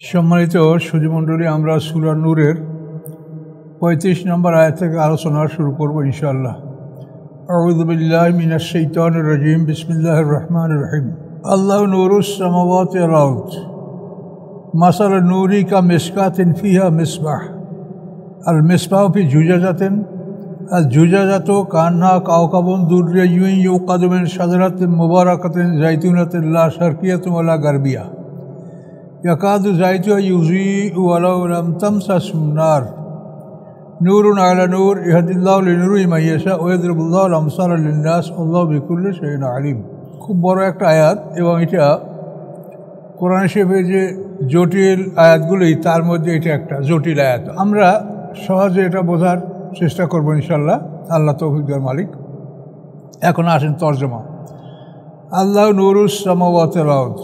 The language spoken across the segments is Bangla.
সম্মানিত সুধীমণ্ডলী, আমরা সূরা নূরের ৩৫ নম্বর আয়াত থেকে আলোচনা শুরু করব ইনশাআল্লাহ। আউযু বিল্লাহি মিনাশ শাইতানির রাজিম। বিসমিল্লাহির রহমানির রহিম। আল্লাহু নূরুস সামাওয়াতি ওয়াল আরদ মাসালু নূরি কামিশকাতিন ফিহা মিসবাহ আল মিসবাহু ফি জুজাজাতিন আল জুজাজাতু কান্নাহা কাওকাবুন দুররিয়্যুন ইউকাদু মিন শাজারাতিন মুবারাকাতিন যাইতুনাতিন লা শারকিয়াতিন ওয়ালা গারবিয়া ইয়াকাদু যাইতুহা ইউযিউ ওয়ালাউ লাম তামসাসহু নার নূরুন আলা নূর ইয়াহদিল্লাহু লিনূরিহি মান ইয়াশা ওয়া ইয়াদরিবুল্লাহুল আমসালা লিন-নাস আল্লাহু বিকুল্লি শাইইন আলিম। খুব বড় একটা আয়াত এবং এটা কোরআন শরীফের যে জটিল আয়াতগুলি তার মধ্যে এটা একটা জটিল আয়াত। আমরা সহজে এটা বোঝার চেষ্টা করব ইনশাআল্লাহ, আল্লাহ তৌফিক দেওয়ার মালিক। এখন আসেন তর্জমা। আল্লাহু নূরুস সামাওয়াতি ওয়াল আরদ,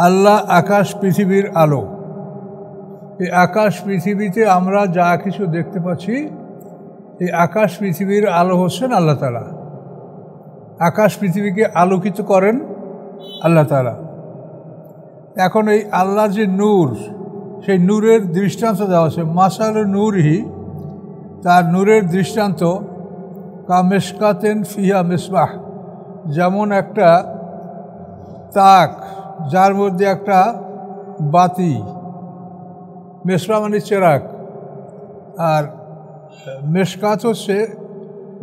আল্লাহ আকাশ পৃথিবীর আলো। এই আকাশ পৃথিবীতে আমরা যা কিছু দেখতে পাচ্ছি, এই আকাশ পৃথিবীর আলো হচ্ছেন আল্লাহ তাআলা। আকাশ পৃথিবীকে আলোকিত করেন আল্লাহ তাআলা। এখন এই আল্লাহর যে নূর, সেই নূরের দৃষ্টান্ত দেওয়া আছে। মাসালু নূরিহি, তার নূরের দৃষ্টান্ত কামিশকাতিন ফিহা মিসবাহ, যেমন একটা তাক যার মধ্যে একটা বাতি, মেসবাহ মানে চেরাগ, আর মেশকাত হচ্ছে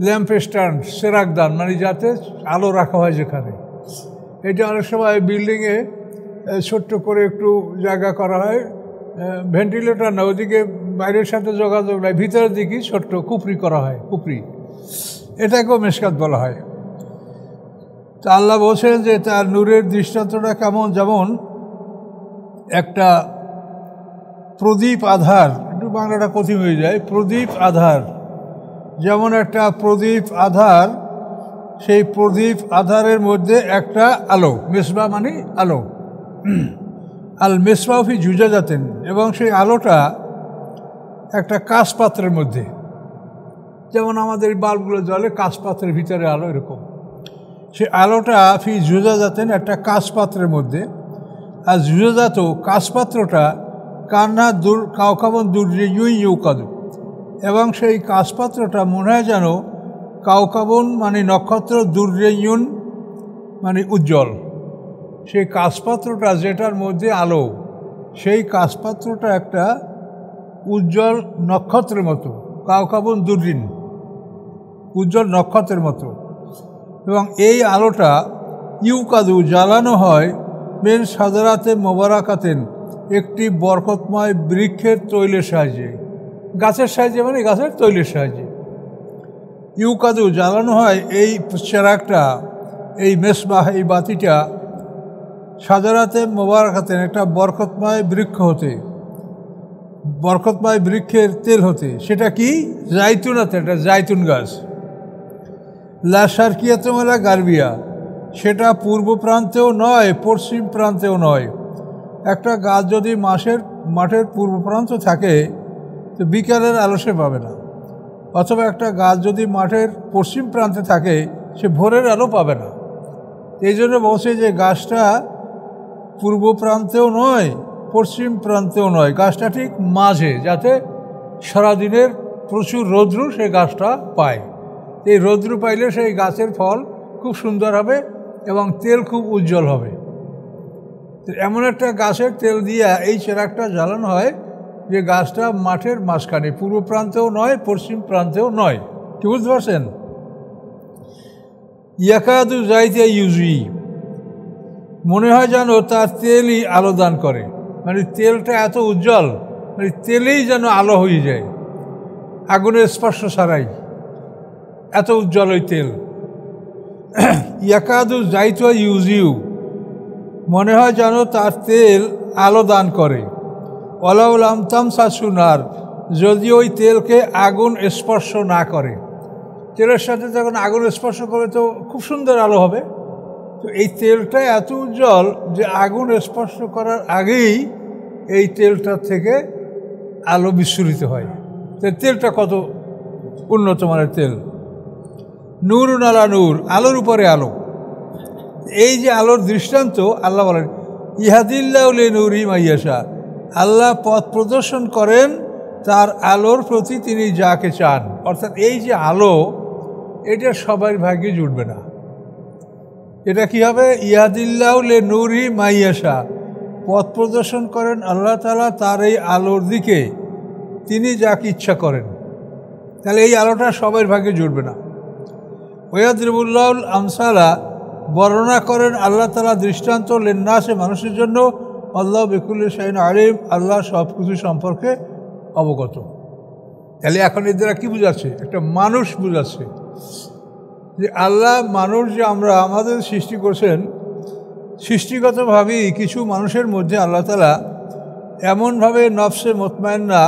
ল্যাম্প স্ট্যান্ড, চেরাগদান মানে যাতে আলো রাখা হয় যেখানে। এটা অনেক সময় বিল্ডিংয়ে ছোট্ট করে একটু জায়গা করা হয়, ভেন্টিলেটর না, ওদিকে বাইরের সাথে যোগাযোগ নাই, ভিতরের দিকে ছোট্ট কুপরি করা হয়, কুপরি, এটাকেও মেশকাত বলা হয়। তা আল্লাহ বলছেন যে তার নূরের দৃষ্টান্তটা কেমন, যেমন একটা প্রদীপ আধার, একটু বাংলাটা কঠিন হয়ে যায়, প্রদীপ আধার, যেমন একটা প্রদীপ আধার, সেই প্রদীপ আধারের মধ্যে একটা আলো, মিসবাহ মানে আলো, আল মিসবাহ ফি জুজাজাতিন, এবং সেই আলোটা একটা কাঁচ পাত্রের মধ্যে, যেমন আমাদের বাল্বগুলো জ্বলে কাঁচ পাত্রের ভিতরে আলো, এরকম সে আলোটা ফি জুজাজাতিন একটা কাঁচ পাত্রের মধ্যে। আর জুজাজাত কাঁচ পাত্রটা কান্না দূর কাওকাবন দুররিয়্যুন ইউকাদু, এবং সেই কাঁচ পাত্রটা মনে হয় যেন কাওকাবন মানে নক্ষত্র, দুররিয়্যুন মানে উজ্জ্বল। সেই কাঁচপাত্রটা যেটার মধ্যে আলো, সেই কাঁচপাত্রটা একটা উজ্জ্বল নক্ষত্রের মতো, কাওকাবুন দুররিন, উজ্জ্বল নক্ষত্রের মতো। এবং এই আলোটা ইউকাদু জ্বালানো হয় মেন সাজারাতে মোবারাকাতেন, একটি বরকতময় বৃক্ষের তৈলের সাহায্যে, গাছের সাহায্যে মানে গাছের তৈলের সাহায্যে। ইউকাদু জ্বালানো হয় এই চেরাগটা, এই মেসবাহ, এই বাতিটা সাজারাতে মোবারকাতেন, একটা বরকতময় বৃক্ষ হতে, বরকতময় বৃক্ষের তেল হতে। সেটা কি? জাইতুনাতে, একটা জাইতুন গাছ। লা শারকিয়াতিন ওয়ালা গারবিয়া, সেটা পূর্ব প্রান্তেও নয় পশ্চিম প্রান্তেও নয়। একটা গাছ যদি মাঠের পূর্ব প্রান্ত থাকে তো বিকালের আলো সে পাবে না, অথবা একটা গাছ যদি মাঠের পশ্চিম প্রান্তে থাকে সে ভোরের আলো পাবে না। এই জন্য বলছে যে গাছটা পূর্ব প্রান্তেও নয় পশ্চিম প্রান্তেও নয়, গাছটা ঠিক মাঝে, যাতে সারাদিনের প্রচুর রৌদ্র সেই গাছটা পায়। এই রৌদ্র পাইলে সেই গাছের ফল খুব সুন্দর হবে এবং তেল খুব উজ্জ্বল হবে। এমন একটা গাছের তেল দিয়ে এই চেরাগটা জ্বালানো হয় যে গাছটা মাঠের মাঝখানে, পূর্ব প্রান্তেও নয় পশ্চিম প্রান্তেও নয়। কি বুঝতে পারছেন? ইয়াকাদু যাইতুহা ইউযি, মনে হয় যেন তার তেলই আলো দান করে, মানে তেলটা এত উজ্জ্বল, মানে তেলেই যেন আলো হয়ে যায়, আগুনের স্পর্শ ছাড়াই, এত উজ্জ্বল ওই তেল। ইয়াকাদু যাইতুহা ইউযিউ, মনে হয় যেন তার তেল আলো দান করে। ওয়ালাউ লাম তামসাসহু নার, যদি ওই তেলকে আগুন স্পর্শ না করে। তেলের সাথে যখন আগুন স্পর্শ করে তো খুব সুন্দর আলো হবে। তো এই তেলটা এত উজ্জ্বল যে আগুন স্পর্শ করার আগেই এই তেলটার থেকে আলো বিস্ফোরিত হয়। তো তেলটা কত উন্নত মানের তেল। নূরুন আলা নূর, আলোর উপরে আলো। এই যে আলোর দৃষ্টান্ত আল্লাহ বলেন ইহাদিল্লাহু লিনূরিহি মান ইয়াশা, আল্লাহ পথ প্রদর্শন করেন তার আলোর প্রতি তিনি যাকে চান। অর্থাৎ এই যে আলো, এটা সবার ভাগ্যে জুটবে না। এটা কি হবে? ইয়াদিল্লাহু লিনূরি মাইয়াশা, পথ প্রদর্শন করেন আল্লাহ তাআলা তার এই আলোর দিকে তিনি যাকে ইচ্ছা করেন। তাহলে এই আলোটা সবার ভাগ্যে জুটবে না। ওয়াদরিবুল্লাহুল আমসালা, বর্ণনা করেন আল্লাহ তাআলা দৃষ্টান্ত লিন্নাসে, মানুষের জন্য। আল্লাহু বিকুল্লি শাইইন আলিম, আল্লাহ সব কিছু সম্পর্কে অবগত। তাহলে এখন এর দ্বারা কী বোঝাচ্ছে? একটা মানুষ বোঝাচ্ছে যে আল্লাহ মানুষ যে আমরা আমাদের সৃষ্টি করছেন, সৃষ্টিগতভাবেই কিছু মানুষের মধ্যে আল্লাহ তাআলা এমনভাবে নফসে মুতমাইন্না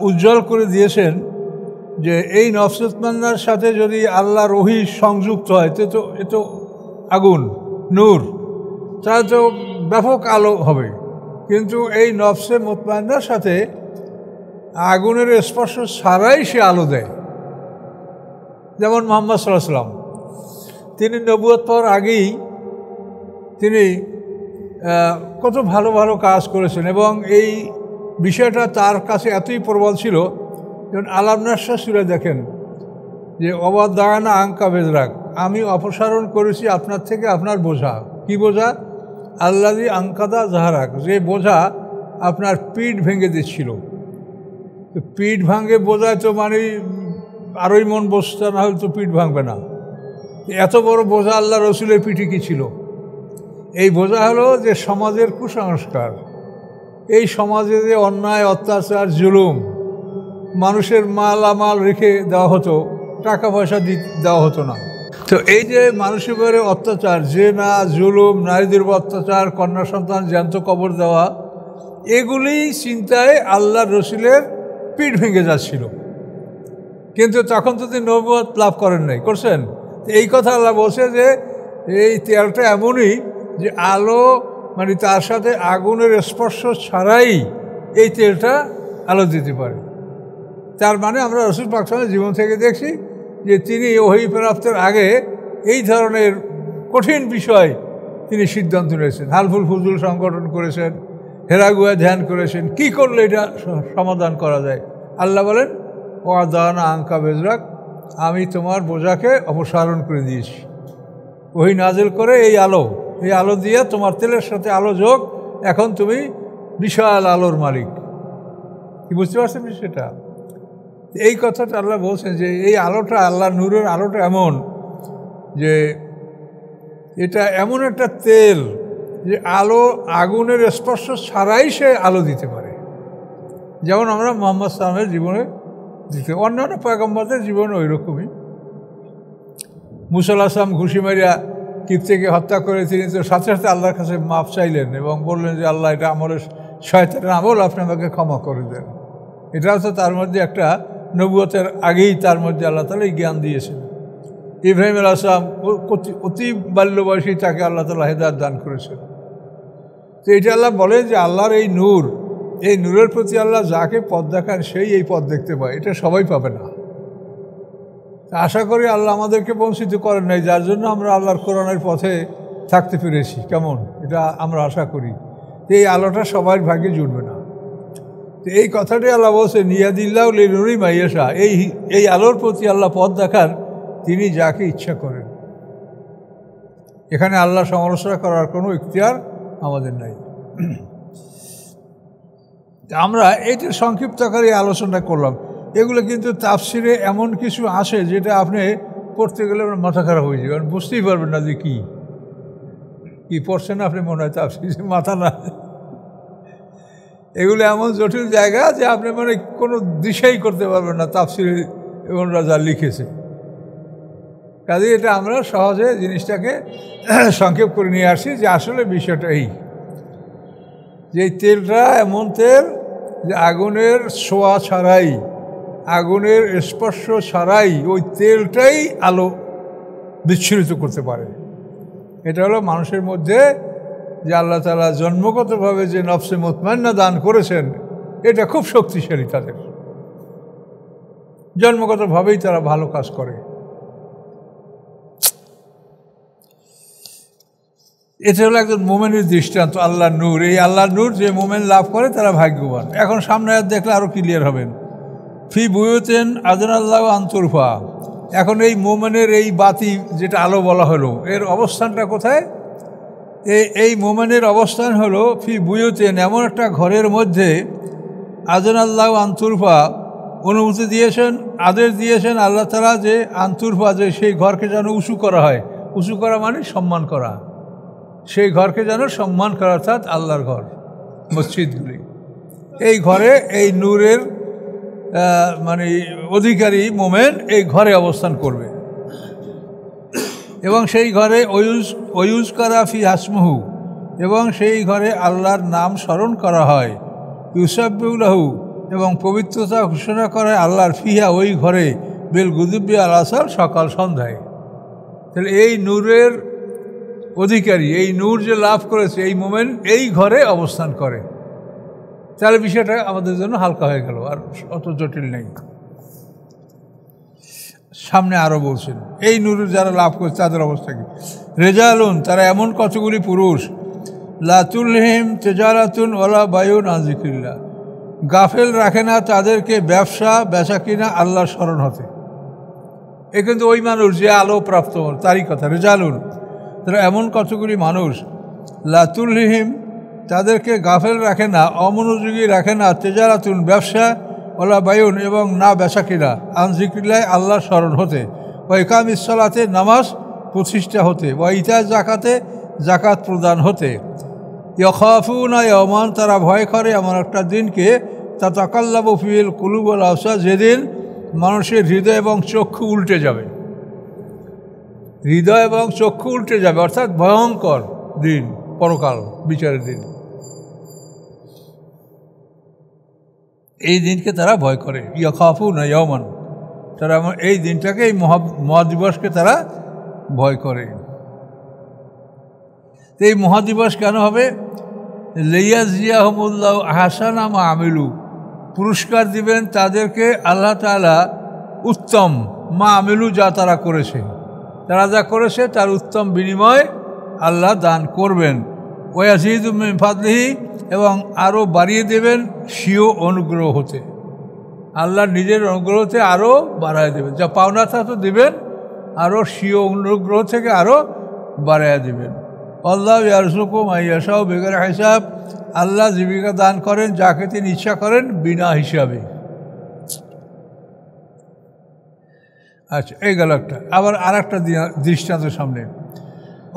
উজ্জ্বল করে দিয়েছেন যে এই নফসে মুতমাইন্নার সাথে যদি আল্লাহর ওহী সংযুক্ত হয় এ তো আগুন, নূর, তাহলে তো ব্যাপক আলো হবে। কিন্তু এই নফসে মুতমাইন্নার সাথে আগুনের স্পর্শ ছাড়াই সে আলো দেয়। যেমন মুহাম্মদ সাল্লাল্লাহু আলাইহি ওয়াসাল্লাম, তিনি নবুয়ত পাওয়ার আগেই তিনি কত ভালো ভালো কাজ করেছেন এবং এই বিষয়টা তার কাছে এতই প্রবল ছিল। যেমন আলামনাশা সূরা দেখেন যে অবাদায়না আঙ্কা বেজরাক, আমি অপসারণ করেছি আপনার থেকে আপনার বোঝা। কি বোঝা? আল্লাযী আনকাদা জাহারাক, যে বোঝা আপনার পিঠ ভেঙে দিচ্ছিল। তো পিঠ ভাঙে বোঝায় তো মানে আরোই মন বসতে না হলে তো পিঠ ভাঙবে না। এত বড় বোঝা আল্লাহ রসুলের পিঠে কি ছিল? এই বোঝা হলো যে সমাজের কুসংস্কার, এই সমাজে যে অন্যায়, অত্যাচার, জুলুম, মানুষের মালামাল রেখে দেওয়া হতো, টাকা পয়সা দেওয়া হতো না। তো এই যে মানুষের উপরে অত্যাচার, জেনা, জুলুম, নারীদের উপর অত্যাচার, কন্যা সন্তান জ্যান্ত কবর দেওয়া, এগুলি চিন্তায় আল্লাহ রসুলের পিঠ ভেঙে যাচ্ছিল। কিন্তু তখন তো তিনি নবুয়ত লাভ করেন নাই, করছেন? এই কথা আল্লাহ বলছে যে এই তেলটা এমনই যে আলো মানে তার সাথে আগুনের স্পর্শ ছাড়াই এই তেলটা আলো দিতে পারে। তার মানে আমরা রাসূল পাক সাল্লাল্লাহু আলাইহি ওয়াসাল্লামের জীবন থেকে দেখছি যে তিনি ওহী প্রাপ্তের আগে এই ধরনের কঠিন বিষয় তিনি সিদ্ধান্ত নিয়েছেন। হালফুল ফুজুল সংগঠন করেছেন, হেরাগুয়া ধ্যান করেছেন, কি করলে এটা সমাধান করা যায়। আল্লাহ বলেন ওয়াদানা আঙ্কা বেজরাক, আমি তোমার বোঝাকে অপসারণ করে দিয়েছি। ওহী নাজিল করে এই আলো দিয়ে তোমার তেলের সাথে আলো যোগ, এখন তুমি বিশাল আলোর মালিক। কি বুঝতে পারছেন সেটা? এই কথাটা আল্লাহ বলছেন যে এই আলোটা, আল্লাহ নূরের আলোটা এমন যে এটা এমন একটা তেল যে আলো আগুনের স্পর্শ ছাড়াই সে আলো দিতে পারে। যেমন আমরা মুহাম্মদ সাল্লাল্লাহু আলাইহি ওয়াসাল্লামের জীবনে দিতে, অন্যান্য পয়গম্বরদের জীবনে ওই রকমই। মুসা আলাইহিস সালাম ঘুষি মারিয়া কিপ্তেকে হত্যা করে তিনি তো সাথে সাথে আল্লাহর কাছে মাফ চাইলেন এবং বললেন যে আল্লাহ, এটা আমলের শয়তানের আমল, আপনি আমাকে ক্ষমা করে দেন। এটাও তো তার মধ্যে একটা নবুয়তের আগেই তার মধ্যে আল্লাহ তাআলা এই জ্ঞান দিয়েছেন। ইব্রাহিম আলাইহিস সালাম অতি বাল্য বয়সেই তাকে আল্লাহ তাআলা হেদায়েত দান করেছেন। তো এটা আল্লাহ বলে যে আল্লাহর এই নূর, এই নূরের প্রতি আল্লাহ যাকে পথ দেখান সেই এই পথ দেখতে পায়, এটা সবাই পাবে না। আশা করি আল্লাহ আমাদেরকে বঞ্চিত করেন নাই, যার জন্য আমরা আল্লাহর কোরআনের পথে থাকতে পেরেছি। কেমন এটা আমরা আশা করি। এই আলোটা সবার ভাগ্যে জুটবে না। তো এই কথাটাই আল্লাহ বলছে ইয়াদিল্লাহু লিনূরি মাইয়াশা, এই আলোর প্রতি আল্লাহ পথ দেখান তিনি যাকে ইচ্ছা করেন। এখানে আল্লাহ সমালোচনা করার কোনো ইখতিয়ার আমাদের নাই। আমরা এইটার সংক্ষিপ্তকারী আলোচনা করলাম। এগুলো কিন্তু তাফসিরে এমন কিছু আসে যেটা আপনি পড়তে গেলে আপনার মাথা খারাপ হয়ে যাবে, বুঝতেই পারবেন না যে কী পড়ছেন আপনি, মনে হয় তাফসিরে মাথা না। এগুলো এমন জটিল জায়গা যে আপনি মানে কোনো দিশাই করতে পারবেন না তাফসিরে ওনারা যা লিখেছে। কাজে এটা আমরা সহজে জিনিসটাকে সংক্ষেপ করে নিয়ে আসি যে আসলে বিষয়টা এই যে এই তেলটা এমন তেল যে আগুনের ছোঁয়া ছাড়াই, আগুনের স্পর্শ ছাড়াই ওই তেলটাই আলো বিচ্ছুরিত করতে পারে। এটা হলো মানুষের মধ্যে যে আল্লাহ তাআলা জন্মগতভাবে যে নফসে মুতমাইন্না দান করেছেন, এটা খুব শক্তিশালী। তাদের জন্মগতভাবেই তারা ভালো কাজ করে। এটা হলো একজন মোমেনের দৃষ্টান্ত, আল্লাহর নূর। এই আল্লাহর নূর যে মোমেন লাভ করে তারা ভাগ্যবান। এখন সামনে দেখলে আরও ক্লিয়ার হবেন। ফি বুয়ুতিন আযনাল্লাহু আন তুরফা। এখন এই মোমেনের এই বাতি যেটা আলো বলা হলো, এর অবস্থানটা কোথায়? এই মোমেনের অবস্থান হলো ফি বুয়ুতিন, এমন একটা ঘরের মধ্যে আযনাল্লাহু আন তুরফা, অনুমতি দিয়েছেন, আদেশ দিয়েছেন আল্লাহ তাআলা যে আন তুরফা, যে সেই ঘরকে যেন উঁচু করা হয়। উঁচু করা মানে সম্মান করা, সেই ঘরকে যেন সম্মান করা, অর্থাৎ আল্লাহর ঘর, মসজিদগুলি। এই ঘরে এই নূরের মানে অধিকারী মোমেন এই ঘরে অবস্থান করবে এবং সেই ঘরে ওয়ুজ করা ফি হাসমহু, এবং সেই ঘরে আল্লাহর নাম স্মরণ করা হয়। ইউসাব্বিহু, এবং পবিত্রতা ঘোষণা করা হয় আল্লাহর, ফিহা, ওই ঘরে, বেল গুদুব্বি আল আসার, সকাল সন্ধ্যায়। তাহলে এই নূরের অধিকারী, এই নূর যে লাভ করেছে এই মোমেন এই ঘরে অবস্থান করে। তাহলে বিষয়টা আমাদের জন্য হালকা হয়ে গেল, আর অত জটিল নেই। সামনে আরও বলছেন এই নূর যারা লাভ করেছে তাদের অবস্থা কি। রেজালুন, তারা এমন কতগুলি পুরুষ, লা তুলহিম তেজারাতুন ওয়ালা বায়ুন আন যিকরিল্লাহ, গাফেল রাখে না তাদেরকে ব্যবসা বেচা কিনা আল্লাহর স্মরণ হতে। এ কিন্তু ওই মানুষ যে আলো প্রাপ্ত, তারই কথা। রেজালুন, তারা এমন কতগুলি মানুষ, লা তুলহিম, তাদেরকে গাফেল রাখে না, অমনোযোগী রাখে না, তেজারাতুন, ব্যবসা, ওলা বায়ুন, এবং না বেচা কিনা, আন যিকরিল্লাহ, আল্লাহর স্মরণ হতে, ওয়া ইকামিস সালাতে, নামাজ প্রতিষ্ঠা হতে, ওয়া ইতা জাকাতে, জাকাত প্রদান হতে, ইয়াখাফুনা ইয়াওমান, তারা ভয় করে এমন একটা দিনকে, তাতাকাল্লাবু ফিহিল কুলুব ওয়াল আবসার, যেদিন মানুষের হৃদয় এবং চক্ষু উল্টে যাবে। হৃদয় এবং চক্ষু উল্টে যাবে, অর্থাৎ ভয়ঙ্কর দিন, পরকাল, বিচারের দিন। এই দিনকে তারা ভয় করে। ইয়াখাফুনা ইয়াওমান, তারা এই দিনটাকে, এই মহাদিবসকে তারা ভয় করে। এই মহাদিবস কেন হবে? লিয়াজিয়াহুমুল্লাহু আহসানা মা আমিলু, পুরস্কার দিবেন তাদেরকে আল্লাহ তাআলা উত্তম মা আমিলু, যা তারা করেছে, তারা যা করেছে তার উত্তম বিনিময় আল্লাহ দান করবেন। ওয়াজিদু মিন ফাদলিহি, এবং আরও বাড়িয়ে দেবেন স্বীয় অনুগ্রহ হতে, আল্লাহ নিজের অনুগ্রহতে আরও বাড়ায় দেবেন। যা পাওনা তা তো দেবেন, আরও স্বীয় অনুগ্রহ থেকে আরও বাড়াইয়া দেবেন। আল্লাহ ইয়ারযুকু মান ইয়াশাউ বিগৈরি হিসাব, আল্লাহ জীবিকা দান করেন যাকে তিনি ইচ্ছা করেন বিনা হিসাবে। আচ্ছা, এই গেল একটা। আবার আর একটা দৃষ্টান্ত সামনে,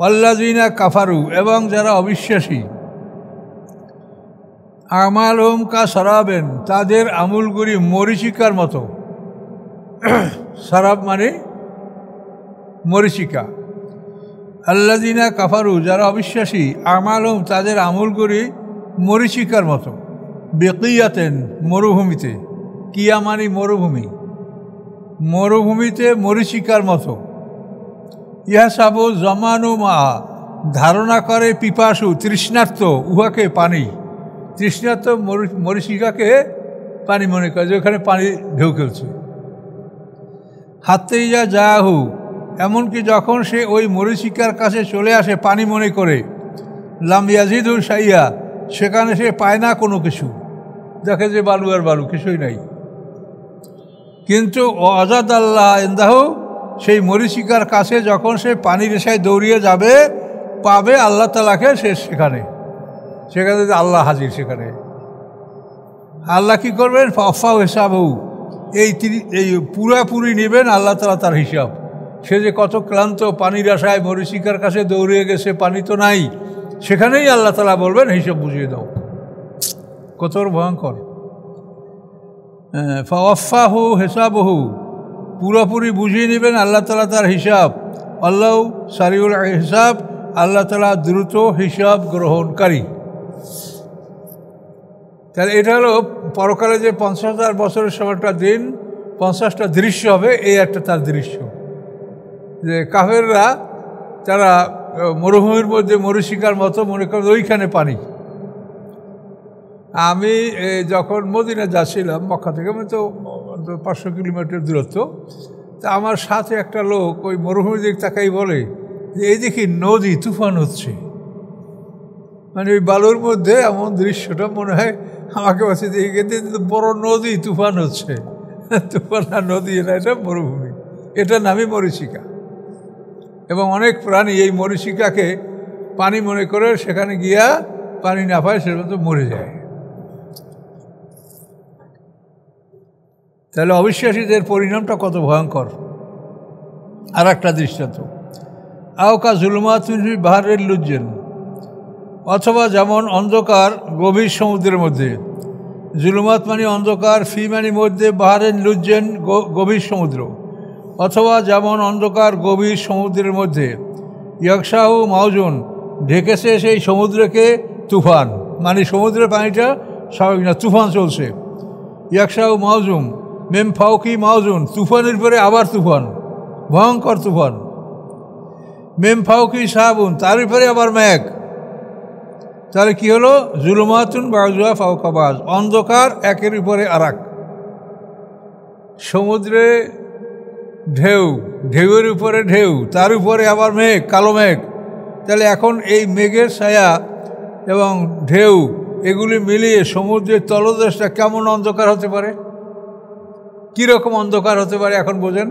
আল্লাযিনা কাফারু, এবং যারা অবিশ্বাসী, আমালহুম কাসারাবিন, তাদের আমলগুলি মরীচিকার মতো। সারাব মানে মরীচিকা। আল্লাযিনা কাফারু, যারা অবিশ্বাসী, আমালহুম, তাদের আমলগুলি মরীচিকার মতো। বিকিয়াতেন, মরুভূমিতে, কিয়া মানে মরুভূমি, মরুভূমিতে মরীচিকার মতো। ইয়াসাবু জমানু মা, ধারণা করে পিপাসু, তৃষ্ণার্ত, উহাকে পানি। তৃষ্ণার্ত মরীচিকাকে পানি মনে করে, যে ওখানে পানি ঢেউ খেলছে। হাতে ইয়া যাহু, এমনকি যখন সে ওই মরীচিকার কাছে চলে আসে পানি মনে করে, লাম ইয়াজিদু শাইয়া, সেখানে সে পায় না কোনো কিছু, দেখে যে বালু আর বালু, কিছুই নাই। কিন্তু অজাদ আল্লাহ ইনদাহু, সেই মরীচিকার কাছে যখন সে পানির রেশায় দৌড়িয়ে যাবে, পাবে আল্লাহ তাআলাকে, সে সেখানে আল্লাহ হাজির। সেখানে আল্লাহ কি করবেন? ফাফা হিসাবহু, এই পুরাপুরি নেবেন আল্লাহ তাআলা তার হিসাব। সে যে কত ক্লান্ত, পানির আশায় মরীচিকার কাছে দৌড়িয়ে গেছে, পানি তো নাই, সেখানেই আল্লাহ তাআলা বলবেন হিসাব বুঝিয়ে দাও। কত ভয়ঙ্কর। ফাওয়াফাহু হিসাবহু, পুরোপুরি বুঝিয়ে নেবেন আল্লাহ তাআলা তার হিসাব। আল্লাহ সারিউল হিসাব, আল্লাহ তাআলা দ্রুত হিসাব গ্রহণকারী। তাহলে এটা হলো পরকালে যে 50,000 বছরের সময়টা দিন, 50টা দৃশ্য হবে, এই একটা তার দৃশ্য। যে কাফেররা তারা মরুভূমির মধ্যে মরীচিকার মতো মনে করে, ওইখানে পানি। আমি যখন মদিনা যাচ্ছিলাম মক্কা থেকে, আমি তো 500 কিলোমিটার দূরত্ব, তা আমার সাথে একটা লোক ওই মরুভূমির দিক তাকাই বলে যে এই দেখি নদী তুফান হচ্ছে। মানে ওই বালুর মধ্যে এমন দৃশ্যটা মনে হয় আমাকে বলছে যে এখানে বড় নদী তুফান হচ্ছে, তুফান আর নদী এটা মরুভূমি, এটার নামই মরীচিকা। এবং অনেক প্রাণী এই মরীচিকাকে পানি মনে করে সেখানে গিয়া পানি না পায়, সেটা তো মরে যায়। তাহলে অবিশ্বাসীদের পরিণামটা কত ভয়ঙ্কর। আর একটা দৃষ্টান্ত, আওকা জুলুমাত বাহারের লুজ্জেন, অথবা যেমন অন্ধকার গভীর সমুদ্রের মধ্যে, জুলুমাত মানে অন্ধকার, ফি মানে মধ্যে, বাহারের লুজ্জেন গভীর সমুদ্র, অথবা যেমন অন্ধকার গভীর সমুদ্রের মধ্যে, ইয়াকশাহু মাউজুন ঢেকেছে সেই সমুদ্রকে তুফান, মানে সমুদ্রের পানিটা স্বাভাবিক না, তুফান চলছে। ইয়াকশাহু মাউজুম মেম ফাউকি মাউজুন, তুফানের পরে আবার তুফান, ভয়ঙ্কর তুফান। মেম ফাউকি সাহাবুন, তার উপরে আবার মেঘ। তাহলে কী হলো? জুলুমাতুন বাজুয়া ফাউকাবাজ, অন্ধকার একের উপরে আরাক। সমুদ্রে ঢেউ, ঢেউয়ের উপরে ঢেউ, তার উপরে আবার মেঘ, কালো মেঘ। তাহলে এখন এই মেঘের ছায়া এবং ঢেউ এগুলি মিলিয়ে সমুদ্রের তলদেশটা কেমন অন্ধকার হতে পারে, কীরকম অন্ধকার হতে পারে এখন বোঝেন।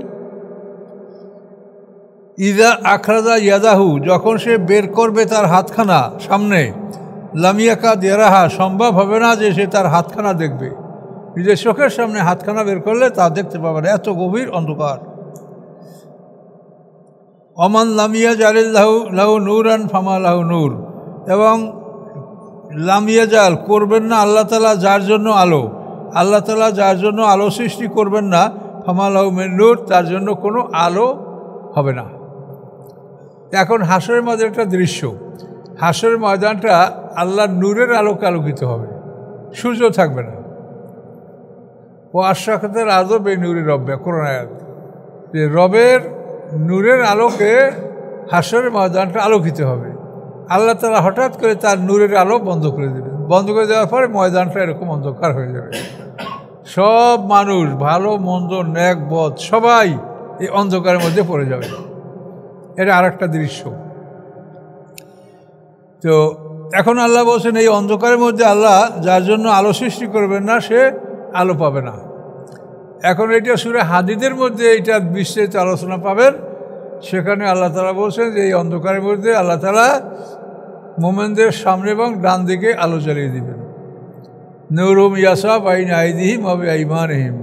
ইদা আখরাজা ইয়াদাহু, যখন সে বের করবে তার হাতখানা সামনে, লামিয়াকা দেরাহা, সম্ভব হবে না যে সে তার হাতখানা দেখবে। নিজের চোখের সামনে হাতখানা বের করলে তা দেখতে পাবে না, এত গভীর অন্ধকার। অমান লামিয়া জালিল্লাহু লাহু নূরান ফামা লাহু নূর, এবং লামিয়া জাল করবেন না আল্লাহ তাআলা যার জন্য আলো, আল্লাহ তাআলা যার জন্য আলো সৃষ্টি করবেন না, ফামা লাহু মিন নূর, তার জন্য কোনো আলো হবে না। এখন হাসরের মাঝে একটা দৃশ্য, হাসরের ময়দানটা আল্লাহর নূরের আলোকে আলোকিত হবে, সূর্য থাকবে না। ও আশরাকাতের আযো বেনূরি রব্বে, কোরআন আয়াত, যে রবের নূরের আলোকে হাসরের ময়দানটা আলোকিত হবে। আল্লাহ তাআলা হঠাৎ করে তার নূরের আলো বন্ধ করে দেবেন, বন্ধ করে দেওয়ার পরে ময়দানটা এরকম অন্ধকার হয়ে যাবে। সব মানুষ, ভালো মন্দ নেক বদ, সবাই এই অন্ধকারের মধ্যে পড়ে যাবে। এটা আর একটা দৃশ্য। তো এখন আল্লাহ বলছেন এই অন্ধকারের মধ্যে আল্লাহ যার জন্য আলো সৃষ্টি করবেন না, সে আলো পাবে না। এখন এটা সূরা হাদীদের মধ্যে এইটা বিস্তারিত আলোচনা পাবেন। সেখানে আল্লাহ তাআলা বলছেন যে এই অন্ধকারের মধ্যে আল্লাহ তাআলা মুমিনদের সামনে এবং ডান দিকে আলো জ্বালিয়ে দিবেন। নূরুম ইয়াসা বাইনা আইদিহিম ওয়া বিআইমানিহিম,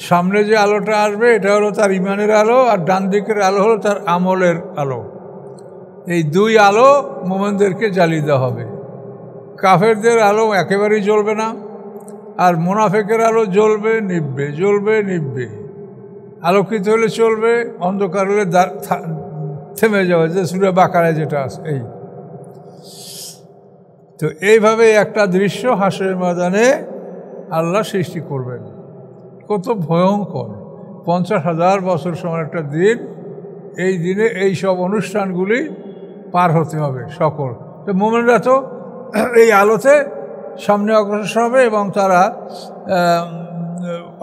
সামনে যে আলোটা আসবে এটা হলো তার ইমানের আলো, আর ডান দিকের আলো হলো তার আমলের আলো। এই দুই আলো মুমিনদেরকে জ্বালিয়ে দেওয়া হবে। কাফেরদের আলো একেবারেই জ্বলবে না, আর মুনাফিকের আলো জ্বলবে নিভবে, জ্বলবে নিভবে। আলোকিত হলে চলবে, অন্ধকার হলে থেমে যাবে, যে সূরা বাকারায় যেটা আছে। এই তো এইভাবে একটা দৃশ্য হাসরের ময়দানে আল্লাহ সৃষ্টি করবেন। কত ভয়ঙ্কর, 50,000 বছর সময় একটা দিন। এই দিনে এই সব অনুষ্ঠানগুলি পার হতে হবে সকল। তো মুমিনরা তো এই আলোতে সামনে অগ্রসর হবে এবং তারা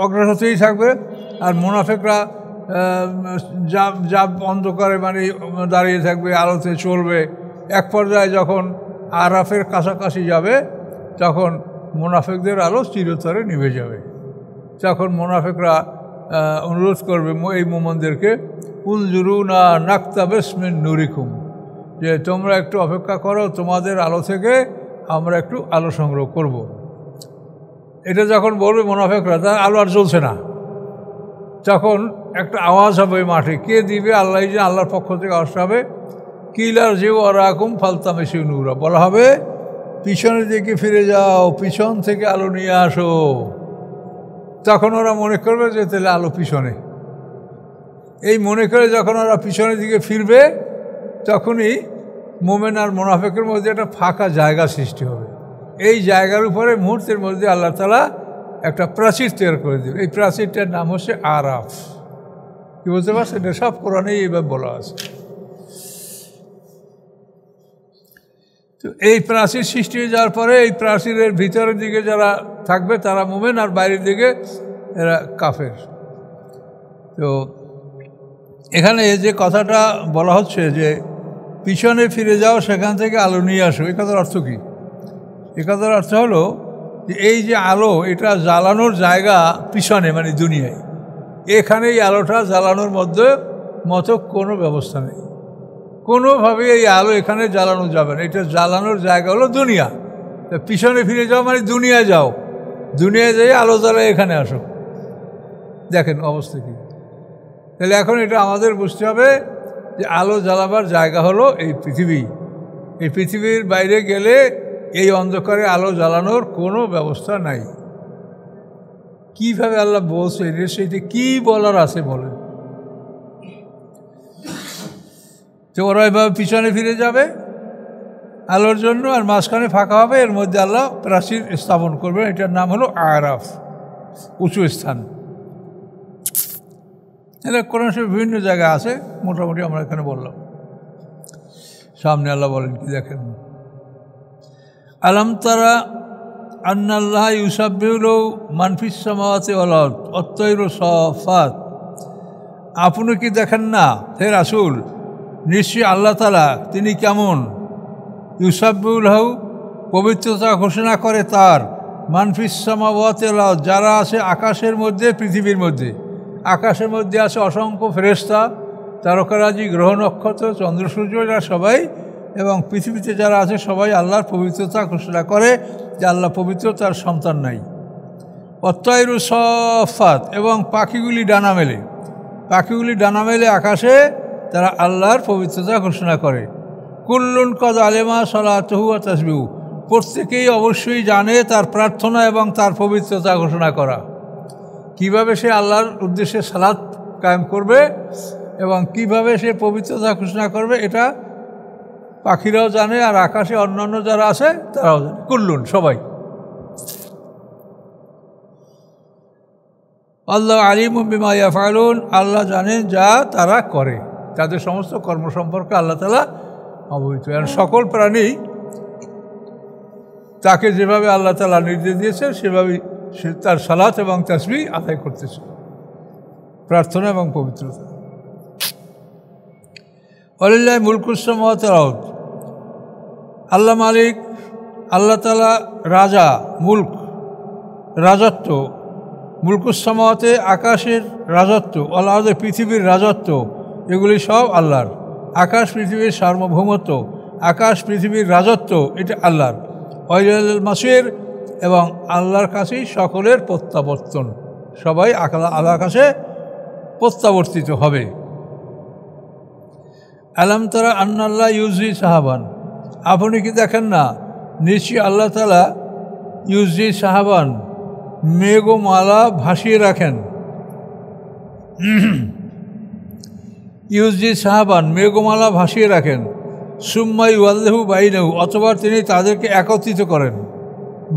অগ্রসর হতেই থাকবে, আর মুনাফিকরা যা অন্ধকারে মানে দাঁড়িয়ে থাকবে, আলোতে চলবে। এক পর্যায়ে যখন আরাফের কাছাকাছি যাবে তখন মুনাফিকদের আলো চিরতরে নিভে যাবে। তখন মুনাফিকরা অনুরোধ করবে এই মুমিনদেরকে, উনজুরুনা নাকতাবিস মিন নূরিকুম, যে তোমরা একটু অপেক্ষা করো, তোমাদের আলো থেকে আমরা একটু আলো সংগ্রহ করব। এটা যখন বলবে মুনাফিকরা, তার আলো আর জ্বলছে না, তখন একটা আওয়াজ হবে মাঠে। কে দিবে? আল্লাহ, যে আল্লাহর পক্ষ থেকে আওয়াজ হবে, কিলার জিউ আরাকুম ফালতামিসু নূরা, বলা হবে পিছনের দিকে ফিরে যাও, পিছন থেকে আলো নিয়ে আসো। তখন ওরা মনে করবে যে তাহলে আলো পিছনে। এই মনে করে যখন ওরা পিছনের দিকে ফিরবে, তখনই মুমিন আর মুনাফিকের মধ্যে একটা ফাঁকা জায়গা সৃষ্টি হবে। এই জায়গার উপরে মুহূর্তের মধ্যে আল্লাহ তাআলা একটা প্রাচীর তৈরি করে দেবে। এই প্রাচীরটার নাম হচ্ছে আরাফ। কি বলতে পারছেন? এটা সব কোরআনেই এইভাবে বলা আছে। তো এই প্রাচীর সৃষ্টি হয়ে যাওয়ার পরে এই প্রাচীরের ভিতরের দিকে যারা থাকবে তারা মুমিন, আর বাইরের দিকে এরা কাফের। তো এখানে যে কথাটা বলা হচ্ছে যে পিছনে ফিরে যাও, সেখান থেকে আলো নিয়ে আসো। এই কথার অর্থ কী? এ কথার অর্থ হলো যে এই যে আলো, এটা জ্বালানোর জায়গা পিছনে, মানে দুনিয়ায়। এখানে এই আলোটা জ্বালানোর মতো কোনো ব্যবস্থা নেই, কোনোভাবে এই আলো এখানে জ্বালানো যাবে না। এটা জ্বালানোর জায়গা হলো দুনিয়া। তা পিছনে ফিরে যাও মানে দুনিয়ায় যাও, দুনিয়ায় যেয়ে আলো জ্বালায় এখানে আসো। দেখেন অবস্থা কী। তাহলে এখন এটা আমাদের বুঝতে হবে যে আলো জ্বালাবার জায়গা হলো এই পৃথিবী। এই পৃথিবীর বাইরে গেলে এই অন্ধকারে আলো জ্বালানোর কোনো ব্যবস্থা নাই। কীভাবে আল্লাহ বলছে, সেইটা কী বলার আছে বলেন? যে ওরা এভাবে পিছনে ফিরে যাবে আলোর জন্য, আর মাঝখানে ফাঁকা হবে, এর মধ্যে আল্লাহ প্রাচীর স্থাপন করবেন। এটার নাম হলো আরাফ, উঁচু স্থান। এটা কোরআন শরীফে বিভিন্ন জায়গায় আছে, মোটামুটি আমরা এখানে বললাম। সামনে আল্লাহ বলেন কি দেখেন, আলাম তারা আন্নাল্লাহ ইউসাব্বিহু মান ফিস সামাওয়াতি ওয়াল আরদ ওয়াত-তায়রু সাফাত। আপনি কি দেখেন না হে রাসূল, নিশ্চয়ই আল্লাহ তাআলা তিনি কেমন, ইউসাব্বিহু লাহু পবিত্রতা ঘোষণা করে তার, মান ফিস সামাওয়াতি ওয়াল আরদ যারা আছে আকাশের মধ্যে পৃথিবীর মধ্যে। আকাশের মধ্যে আছে অসংখ্য ফেরেশতা, তারকারাজি, গ্রহ নক্ষত্র, চন্দ্র সূর্য, এরা সবাই, এবং পৃথিবীতে যারা আছে সবাই আল্লাহর পবিত্রতা ঘোষণা করে যে আল্লাহ পবিত্র, তার সন্তান নাই। ওয়াত-তায়রু সাফাত, এবং পাখিগুলি ডানা মেলে, পাখিগুলি ডানা মেলে আকাশে, তারা আল্লাহর পবিত্রতা ঘোষণা করে। কুল্লুন কদ আলেমা সালাতুহু ওয়া তাসবিহু, প্রত্যেকেই অবশ্যই জানে তার প্রার্থনা এবং তার পবিত্রতা ঘোষণা করা। কিভাবে সে আল্লাহর উদ্দেশ্যে সালাত কায়েম করবে এবং কিভাবে সে পবিত্রতা ঘোষণা করবে, এটা পাখিরাও জানে, আর আকাশে অন্যান্য যারা আছে তারাও জানে। কুল্লুন, সবাই। আল্লাহ আলিমুম বিমা ইয়াফআলুন, আল্লাহ জানেন যা তারা করে, তাদের সমস্ত কর্ম সম্পর্কে আল্লাহ তাআলা অবহিত। আর সকল প্রাণী তাকে যেভাবে আল্লাহ তাআলা নির্দেশ দিয়েছে সেভাবেই সে তার সালাত এবং তাসবিহ আদায় করতেছে, প্রার্থনা এবং পবিত্রতা। ওয়ালিল্লাহি মুলকুস সামাওয়াতি ওয়াল আরদ, আল্লাহ মালিক, আল্লাহ তাআলা রাজা, মুলক রাজত্ব, মুলকুস সামাওয়াতে আকাশের রাজত্ব, ওয়াল আরদ পৃথিবীর রাজত্ব, এগুলি সব আল্লাহর। আকাশ পৃথিবীর সার্বভৌমত্ব, আকাশ পৃথিবীর রাজত্ব, এটা আল্লাহর। ওয়াইলাল মাসির, এবং আল্লাহর কাছেই সকলের প্রত্যাবর্তন, সবাই আল্লাহর কাছে প্রত্যাবর্তিত হবে। আলাম তারা আন্নাল্লাহ ইউজি সাহাবান, আপনি কি দেখেন না নিশ্চয়ই আল্লাহ তাআলা ইউজি সাহাবান, মেঘমালা ভাসিয়ে রাখেন। ইউজি সাহাবান, মেঘমালা ভাসিয়ে রাখেন। সুম্মা ইউআল্লিহু বাইনাহু, অথবা তিনি তাদেরকে একত্রিত করেন,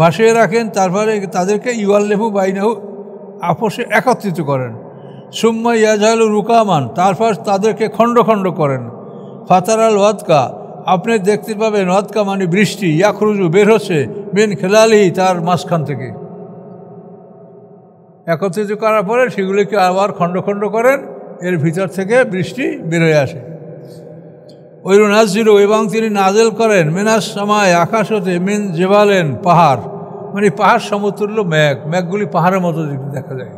ভাসিয়ে রাখেন, তারপরে তাদেরকে ইউআল্লিহু বাইনাহু, আপোষে একত্রিত করেন। সুম্মা ইয়াজআলু রুকামান, তারপর তাদেরকে খণ্ড খণ্ড করেন। ফাতারাল ওয়াদকা, আপনি দেখতে পাবেন, ওয়াদকা মানে বৃষ্টি, ইয়াখরুজু বের হচ্ছে, মিন খিলালিহি তার মাঝখান থেকে। একত্রিত করার পরে সেগুলিকে আবার খণ্ড খণ্ড করেন, এর ভিতর থেকে বৃষ্টি বের হয়ে আসে। ওয়ুনাজ্জিলু, এবং তিনি নাজেল করেন, মিনাস সামায় আকাশ হতে, মিন জেবালেন পাহাড়, মানে পাহাড় সমতুল্য মেঘ, মেঘগুলি পাহাড়ের মতো দেখা যায়।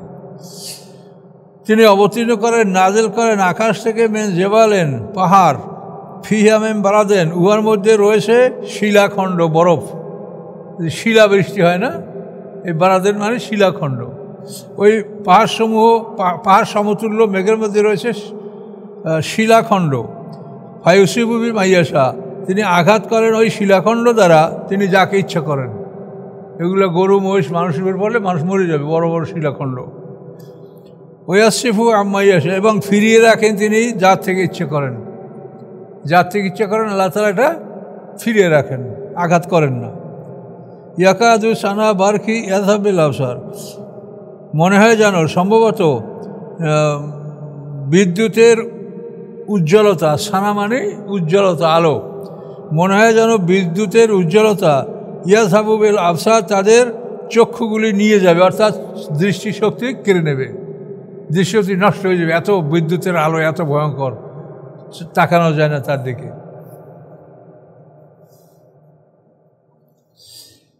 তিনি অবতীর্ণ করেন, নাজেল করেন আকাশ থেকে, মিন জেবালেন পাহাড়, ফিহা মিন বারাদেন, উহার মধ্যে রয়েছে শিলাখণ্ড, বরফ, শিলা বৃষ্টি হয় না, এই বারাদেন মানে শিলাখণ্ড। ওই পাহাড়সমূহ, পাহাড় সমতুল্য মেঘের মধ্যে রয়েছে শিলাখণ্ড। ফায়ুসিবু বিমা ইয়াশা, তিনি আঘাত করেন ওই শিলাখণ্ড দ্বারা তিনি যাকে ইচ্ছা করেন। এগুলো গরু, মহিষ, মানুষের উপর পড়লে মানুষ মরে যাবে, বড় বড় শিলাখণ্ড। ওয়াসিফু আম্মা ইয়াশা, এবং ফিরিয়ে রাখেন তিনি যার থেকে ইচ্ছে করেন, যার থেকে ইচ্ছা করেন আল্লাহ তাআলা এটা ফিরিয়ে রাখেন, আঘাত করেন না। ইয়াকাদু সানা বারকি ইয়াযহাবিল আবসার, মনে হয় যেন সম্ভবত বিদ্যুতের উজ্জ্বলতা, সানা মানে উজ্জ্বলতা, আলো, মনে হয় যেন বিদ্যুতের উজ্জ্বলতা, ইয়াযহাবু বিল আবসার, তাদের চক্ষুগুলি নিয়ে যাবে, অর্থাৎ দৃষ্টিশক্তি কেড়ে নেবে, দৃষ্টিশক্তি নষ্ট হয়ে যাবে। এত বিদ্যুতের আলো এত ভয়ঙ্কর, তাকানো যায় না তার দিকে।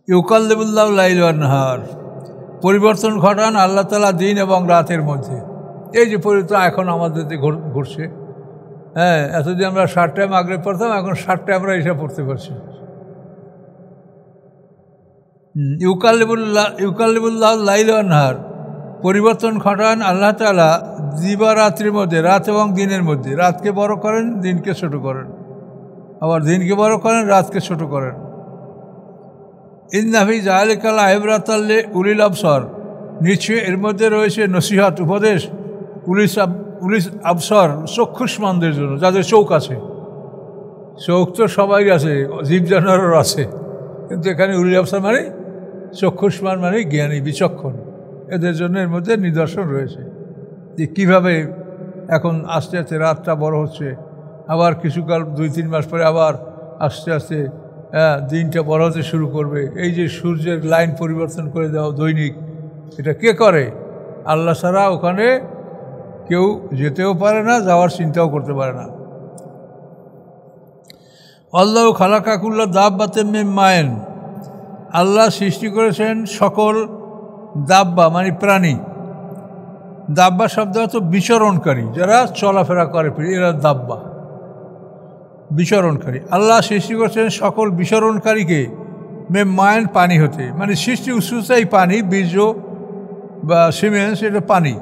ইউকাল্লিবুল্লাহু লাইল ওয়ান নাহার, পরিবর্তন ঘটান আল্লাহ তাআলা দিন এবং রাতের মধ্যে। এই যে পরিবর্তন এখন আমাদের ঘটছে, হ্যাঁ, এতদিন আমরা 7টায় মাগরিব পড়তাম, এখন 7টায় আমরা এসা পড়তে পারছি। ইউকাল্লিবুল্লাহ লাইল ওয়ান নাহার, পরিবর্তন ঘটান আল্লাহ তাআলা দিবারাত্রির মধ্যে, রাত এবং দিনের মধ্যে। রাতকে বড় করেন, দিনকে ছোট করেন, আবার দিনকে বড় করেন, রাতকে ছোট করেন। ইন্না ফি যালিকা লাইবরাতাল লিউলিল আবসার, নিশ্চয়ই এর মধ্যে রয়েছে নসিহত, উপদেশ উলিল আবসার, চক্ষুষ্মানদের জন্য, যাদের চোখ আছে। চোখ তো সবাই আছে, জীব জানোয়ারের আছে, কিন্তু এখানে উলিল আবসার মানে চক্ষুষ্মান মানে জ্ঞানী, বিচক্ষণ, এদের জন্য এর মধ্যে নিদর্শন রয়েছে যে কীভাবে এখন আস্তে আস্তে রাতটা বড় হচ্ছে, আবার কিছুকাল 2-3 মাস পরে আবার আস্তে আস্তে দিনটা বড় হতে শুরু করবে। এই যে সূর্যের লাইন পরিবর্তন করে দেওয়া দৈনিক, এটা কে করে? আল্লাহ ছাড়া ওখানে কেউ যেতেও পারে না, যাওয়ার চিন্তাও করতে পারে না। আল্লাহু খালাকাকুল্লা দাব্বাতিন মিন মাইন, আল্লাহ সৃষ্টি করেছেন সকল দাব্বা মানে প্রাণী। দাব্বা শব্দ অর্থ বিচরণকারী, যারা চলাফেরা করে, এরা দাব্বা, বিচরণকারী। আল্লাহ সৃষ্টি করেছেন সকল বিচরণকারীকে মিন মাইন, পানি হতে, মানে সৃষ্টি উৎসটাই পানি, বীর্য বা সিমেন্স, এটা পানি।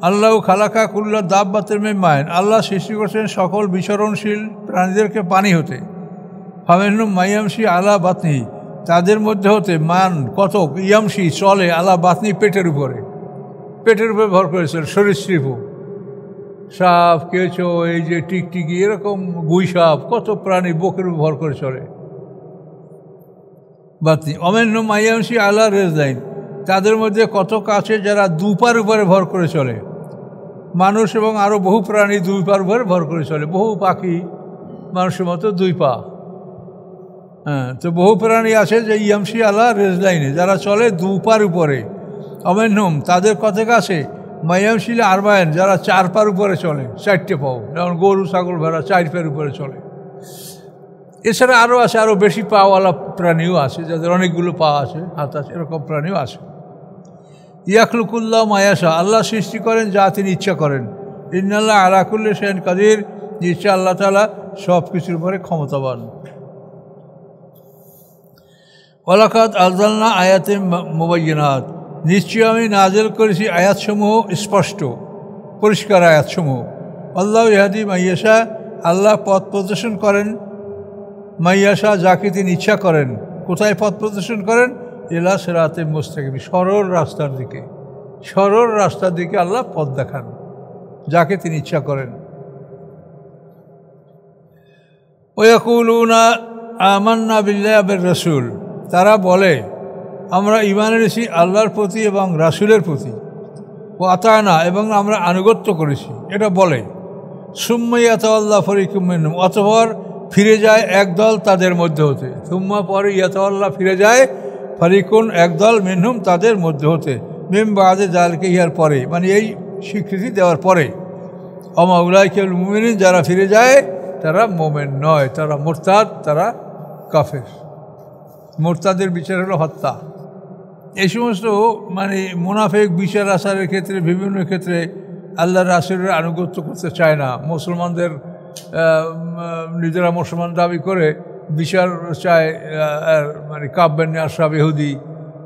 আল্লাহ খালাকা কুল্লা দাব্বাতিন মিন মাইন, আল্লাহ সৃষ্টি করেছেন সকল বিচরণশীল প্রাণীদেরকে পানি হতে। ফামিনহুম মাইয়ামশি আলা বাতনি, তাদের মধ্যে হতে মান কতক ইয়ামশি চলে, আলা বাতনি পেটের উপরে, পেটের উপরে ভর করেছিল। সরীসৃপও, সাপ, কেঁচো, এই যে টিকটিকি, এরকম গুই সাপ, কত প্রাণী বুকের উপর ভর করে চলে। বাতনি অমিনহুম মাইয়ামশি আলা রিজলাইন, তাদের মধ্যে কতক আছে যারা দুপার উপরে ভর করে চলে। মানুষ এবং আরও বহু প্রাণী 2 পার উপরে ভর করে চলে। বহু পাখি মানুষের মতো 2 পা, হ্যাঁ। তো বহু প্রাণী আছে যে ইয়ামশি আলা রেজলাইনে, যারা চলে 2 পার উপরে। অমিনহুম, তাদের কতক আছে মাইয়ামশিল আরবায়ন, যারা 4 পার উপরে চলে, 4টে পাও, যেমন গরু, ছাগল, ভেড়া 4 পার উপরে চলে। এছাড়া আরও আছে, আরও বেশি পাওয়ালা প্রাণীও আছে, যাদের অনেকগুলো পা আছে, হাত আছে, এরকম প্রাণীও আছে। ইয়াখলুকুল্লাহ মায়াশা, আল্লাহ সৃষ্টি করেন যা তিনি ইচ্ছা করেন। ইন্নাল্লাহ আলা কুল্লি শাইইন কাদির, নিশ্চয় আল্লাহ তাআলা সব কিছুর উপরে ক্ষমতাবান। ওয়ালাকাদ আনজালনা আয়াতিন মুবায়্যিনাত, নিশ্চয় আমি নাযিল করেছি আয়াতসমূহ স্পষ্ট, পরিষ্কার আয়াতসমূহ। আল্লাহু ইয়াহদি মাইয়াশা, আল্লাহ পথ প্রদর্শন করেন মাইয়াশা, যাকে তিনি ইচ্ছা করেন। কোথায় পথ প্রদর্শন করেন? ইলা সিরাতিন মুস্তাকিম, সরল রাস্তার দিকে, সরল রাস্তার দিকে আল্লাহ পথ দেখান যাকে তিনি ইচ্ছা করেন। ওয়াকুলুনা আমান্না বিল্লাহি ওয়া রাসূল, তারা বলে আমরা ঈমান এনেছি আল্লাহর প্রতি এবং রাসূলের প্রতি। ও আতানা, এবং আমরা আনুগত্য করেছি, এটা বলে। সুম্মা ইয়াতাওয়াল্লা ফারিকুম মিনহুম, অতঃপর ফিরে যায় একদল তাদের মধ্যে হতে। সুম্মা, পরে ইয়াতাওয়াল্লা, ফিরে যায়, ফারিকুন, একদল, মিনহুম, তাদের মধ্যে হতে। মিন বাদে যালিকা, ইহার পরে, মানে এই স্বীকৃতি দেওয়ার পরে। ওমা উলাইকাল মুমিনুন, যারা ফিরে যায় তারা মোমেন নয়, তারা মুরতাদ, তারা কাফের। মুরতাদের বিচার হলো হত্যা। এই সমস্ত মানে মুনাফিক বিচার আচারের ক্ষেত্রে, বিভিন্ন ক্ষেত্রে আল্লাহ রাসূলের আনুগত্য করতে চায় না। মুসলমানদের নিজেরা মুসলমান দাবি করে বিচার চায়, মানে কাব্যেন আশরাফ ইহুদি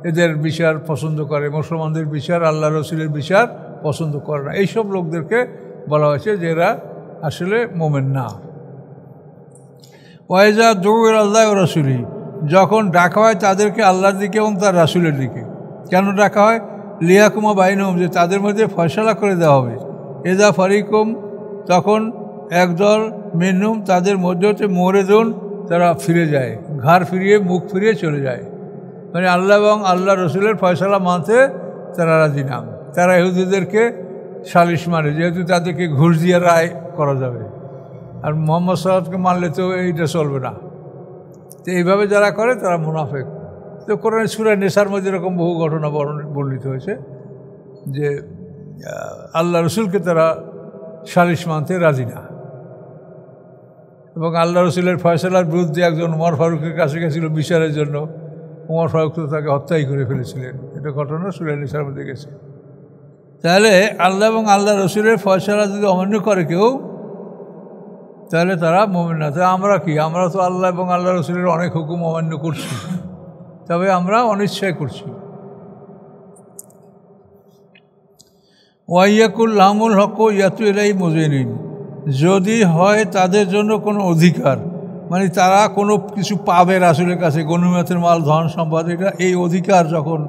এদের বিচার পছন্দ করে, মুসলমানদের বিচার, আল্লাহ রসুলের বিচার পছন্দ করে না। এইসব লোকদেরকে বলা হয়েছে যে এরা আসলে মোমেন না। ওয়াইজা দুউর আল্লাহ ও রাসূলি, যখন ডাকা হয় তাদেরকে আল্লাহর দিকে এবং তার রাসূলের দিকে। কেন ডাকা হয়? লিয়াকুমা বাইনহুম, যে তাদের মধ্যে ফয়সালা করে দেওয়া হবে। এজা ফারিকুম, তখন একদল, মিনহুম, তাদের মধ্যে হতে মুরিদুন, তারা ফিরে যায়, ঘাড় ফিরিয়ে, মুখ ফিরিয়ে চলে যায়। মানে আল্লাহ এবং আল্লাহ রসুলের ফয়সালা মানতে তারা রাজি না। তারা ইহুদিদেরকে সালিশ মানে, যেহেতু তাদেরকে ঘুষ দিয়ে রায় করা যাবে, আর মুহাম্মদ সাল্লাল্লাহু মানলে তো এইটা চলবে না। তো এইভাবে যারা করে তারা মুনাফিক। তো কোরআন সূরা নিসার মধ্যে এরকম বহু ঘটনা বর্ণিত হয়েছে যে আল্লাহ রসুলকে তারা সালিশ মানতে রাজি না। এবং আল্লাহ রসুলের ফয়সালার বিরুদ্ধে একজন উমর ফারুকের কাছে গেছিল বিচারের জন্য। ওমর ফারুক তো তাকে হত্যাই করে ফেলেছিলেন। এটা ঘটনা সূরা নিসার মধ্যে গেছে। তাহলে আল্লাহ এবং আল্লাহ রসুলের ফয়সালা যদি অমান্য করে কেউ, তাহলে তারা মুমিন না। তাই আমরা কি, আমরা তো আল্লাহ এবং আল্লাহ রসুলের অনেক হুকুম অমান্য করছি, তবে আমরা অনিচ্ছায় করছি। ওয়াইয়াকুল লামুল হক ইয়াতু ইলাই মুজিনিন, যদি হয় তাদের জন্য কোনো অধিকার, মানে তারা কোনো কিছু পাবে রাসূলের কাছে, গনিমতের মাল, ধন সম্পদ, এটা এই অধিকার যখন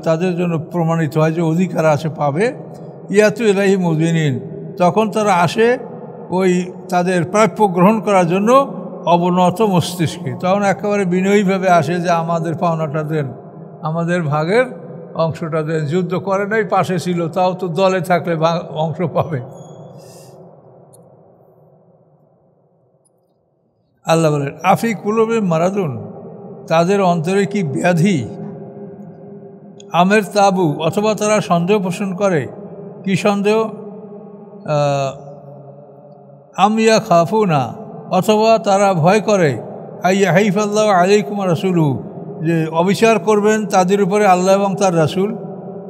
তাদের জন্য প্রমাণিত হয় যে অধিকার আছে পাবে, ইয়াতু ইলাইহি মুজিনিন, তখন তারা আসে ওই তাদের প্রাপ্য গ্রহণ করার জন্য অবনত মস্তিষ্কে। তখন একেবারে বিনয়ীভাবে আসে যে আমাদের পাওনাটা দেন, আমাদের ভাগের অংশটা দেন। যুদ্ধ করে নাই, পাশে ছিল, তাও তো দলে থাকলে অংশ পাবে। আল্লাহ বলেন আফি কুলুবে মারাদুন, তাদের অন্তরে কি ব্যাধি, আমের তাবু, অথবা তারা সন্দেহ পোষণ করে। কি সন্দেহ? আমিয়া খাফু না, অথবা তারা ভয় করে, আইয়া হাইফাল্লাহ আলাইকুম রাসূলু, যে অবিচার করবেন তাদের উপরে আল্লাহ এবং তার রাসূল,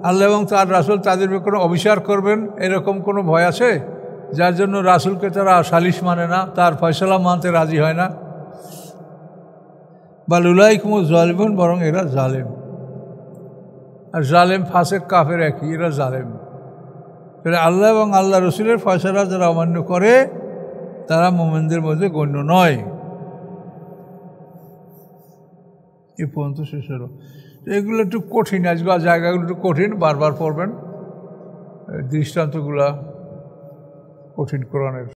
আল্লাহ এবং তার রাসূল তাদের উপরে অবিচার করবেন, এরকম কোনো ভয় আছে? যার জন্য রাসূলকে তারা সালিশ মানে না, তার ফয়সালা মানতে রাজি হয় না। বাল উলাইকুমুজ জালিমুন, বরং এরা জালেম। আর জালেম ফাসেক কাফের একই, এরা জালেম। তাহলে আল্লাহ এবং আল্লাহ রসুলের ফয়সালা যারা অমান্য করে তারা মুমিনদের মধ্যে গণ্য নয়। এ পর্যন্ত শেষ হলো। এগুলো একটু কঠিন, আজকাল জায়গাগুলো একটু কঠিন, বারবার পড়বেন, দৃষ্টান্তগুলা কঠিন কোরআনের।